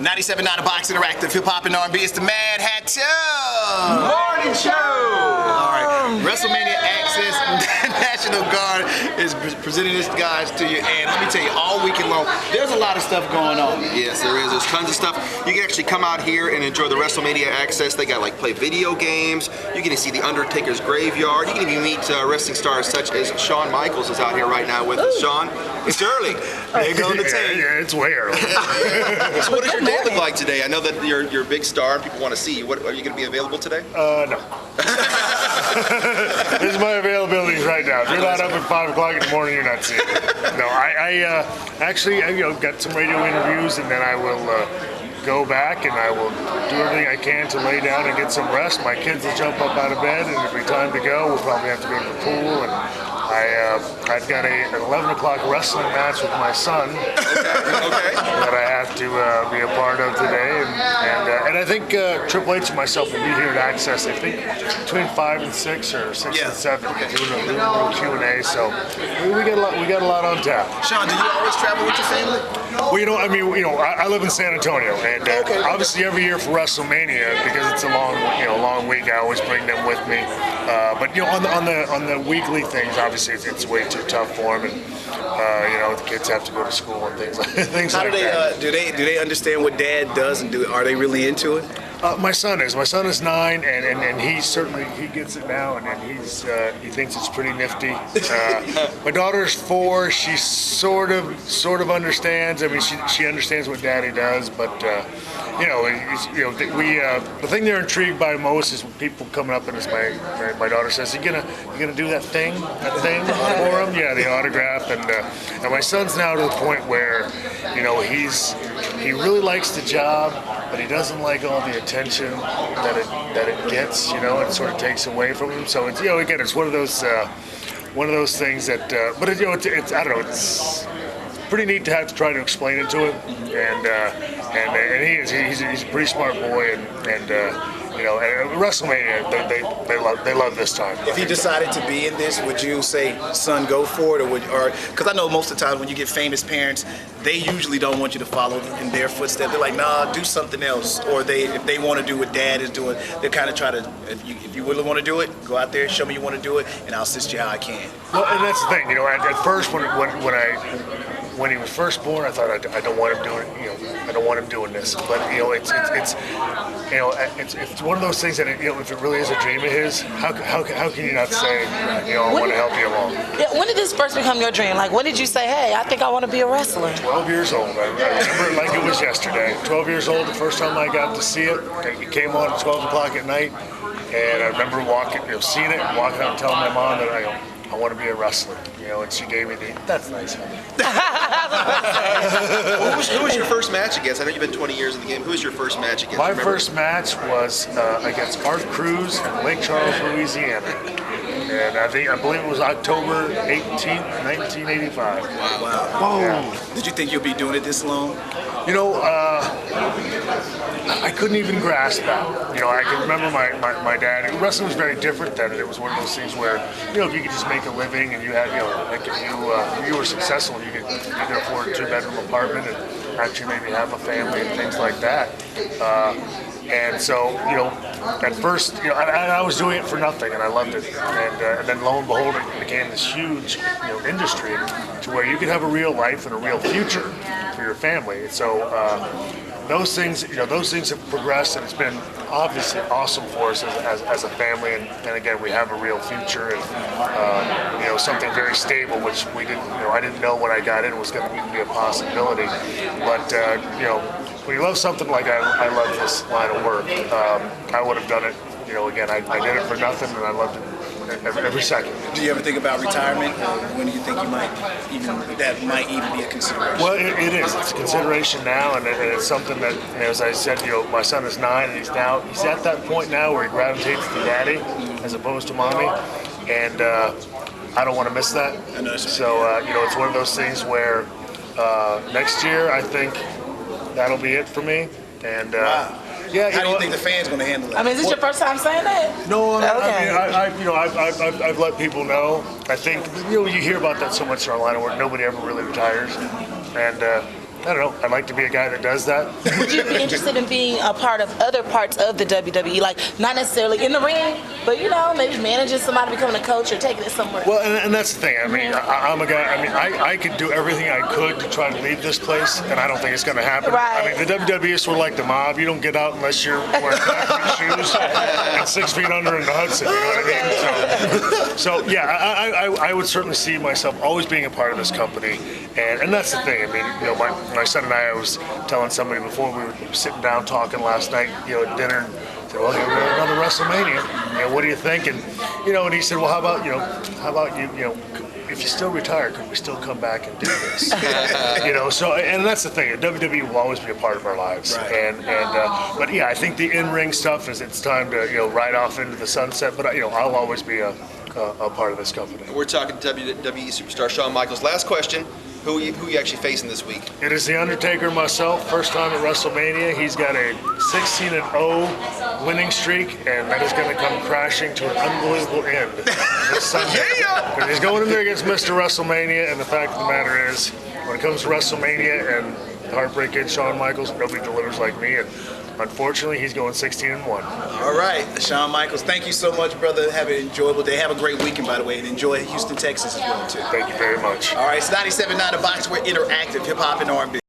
97.9 The Box Interactive, Hip Hop and R&B. It's the Mad Hatter Morning Show! All right, WrestleMania Access National Guard is presenting this, guys, to you. And let me tell you, all weekend long, there's a lot of stuff going on. Yes, there is. There's tons of stuff. You can actually come out here and enjoy the WrestleMania Access. They got like play video games. You get to see the Undertaker's graveyard. You can even meet wrestling stars such as Shawn Michaels is out here right now with us. Shawn, it's early. There goes the tape. Yeah, it's way early. So what does your day look like today? I know that you're a big star and people want to see you. What, are you going to be available today? No. This is my availability right now. If you're not up at 5 o'clock in the morning, you're not seeing me. No, I actually got some radio interviews, and then I will go back and I will do everything I can to lay down and get some rest. My kids will jump up out of bed, and it'll be time to go. We'll probably have to go to the pool, and I've got an 11 o'clock wrestling match with my son that I have to be a part of today, and I think Triple H and myself will be here at Access. I think between 5 and 6 or 6 and 7, doing a little Q&A. So we got a lot on tap. Shawn, do you always travel with your family? Well, I live in San Antonio, and obviously every year for WrestleMania, because it's a long week, I always bring them with me. But on the weekly things, obviously it's way too tough for them, and the kids have to go to school and things like that. Do they understand what Dad does, and are they really into it? My son is 9, and he certainly gets it now, and he thinks it's pretty nifty. My daughter's 4. She sort of understands. I mean, she understands what Daddy does, but the thing they're intrigued by most is people coming up, and as my daughter says, you gonna do that thing for him? Yeah, the autograph, and my son's now to the point where he really likes the job, but he doesn't like all the attention that it gets, and it sort of takes away from him. So it's again, it's one of those things that, but it's I don't know, it's pretty neat to have to try to explain it to him, and he's a pretty smart boy, and WrestleMania, they love this time. If he decided to be in this, would you say, son, go for it, or because I know most of the time when you get famous parents, they usually don't want you to follow in their footsteps. They're like, nah, do something else, or if they want to do what Dad is doing, they kind of try to. If you really want to do it, go out there, show me you want to do it, and I'll assist you how I can. Well, and that's the thing, at first when he was first born, I thought I don't want him doing, I don't want him doing this. But it's one of those things that if it really is a dream of his, how can you not say, I want to help you along? Yeah, when did this first become your dream? Like, when did you say, hey, I think I want to be a wrestler? 12 years old. I remember it like it was yesterday. 12 years old, the first time I got to see it. It came on at 12 o'clock at night, and I remember seeing it and walking out and telling my mom that I want to be a wrestler, and she gave me that's nice. Who was your first match against? I know you've been 20 years in the game. Who was your first match against? My first match was against Art Cruz in Lake Charles, Louisiana. And I believe it was October 18th, 1985. Wow. Whoa. Yeah. Did you think you'll be doing it this long? I couldn't even grasp that. I can remember my dad. Wrestling was very different then, and it was one of those things where, if you could just make a living and you had, like if you were successful, you could afford a 2-bedroom apartment and actually maybe have a family and things like that. And so, at first, I was doing it for nothing, and I loved it. And then lo and behold, it became this huge, industry to where you could have a real life and a real future for your family. So those things have progressed, and it's been obviously awesome for us as a family. And again, we have a real future and something very stable, which we didn't. I didn't know when I got in was going to be a possibility. But when you love something like I love this line of work, I would have done it. Again, I did it for nothing, and I loved it every second. Do you ever think about retirement, or when do you think that might even be a consideration? Well, it is. It's a consideration now, and it's something that, as I said, my son is 9, and he's at that point now where he gravitates to Daddy as opposed to Mommy, and I don't want to miss that. So it's one of those things where next year I think that'll be it for me, and. Wow. Yeah, how do you think the fans going to handle it? I mean, is this your first time saying that? No, Okay. I've let people know. I think you hear about that so much in our line of work. Nobody ever really retires, and I don't know. I'd like to be a guy that does that. Would you be interested in being a part of other parts of the WWE, like not necessarily in the ring, but maybe managing somebody, becoming a coach, or taking it somewhere? Well, and that's the thing. I mean, I'm a guy. I mean, I could do everything I could to try to leave this place, and I don't think it's going to happen. Right. I mean, the WWE is sort of like the mob. You don't get out unless you're wearing black shoes and 6 feet under in the Hudson. You know what I mean? So yeah, I would certainly see myself always being a part of this company, and that's the thing. I mean, my son and I was telling somebody before we were sitting down talking last night, at dinner, and said, well, here we are, another WrestleMania. What do you think? And and he said, well, how about you, if you still retire, could we still come back and do this? So and that's the thing. WWE will always be a part of our lives, right. But yeah, I think the in-ring stuff it's time to ride off into the sunset. But I'll always be a part of this company. We're talking WWE superstar Shawn Michaels. Last question. Who you actually facing this week? It is The Undertaker myself, first time at WrestleMania. He's got a 16-0 winning streak, and that is going to come crashing to an unbelievable end this Sunday. And he's going in there against Mr. WrestleMania, and the fact of the matter is, when it comes to WrestleMania and the Heartbreak Kid Shawn Michaels, nobody delivers like me, and unfortunately, he's going 16-1. All right, Shawn Michaels, thank you so much, brother. Have an enjoyable day. Have a great weekend, by the way, and enjoy Houston, Texas as well, too. Thank you very much. All right, it's 97.9 The Box. We're interactive, hip-hop and R&B.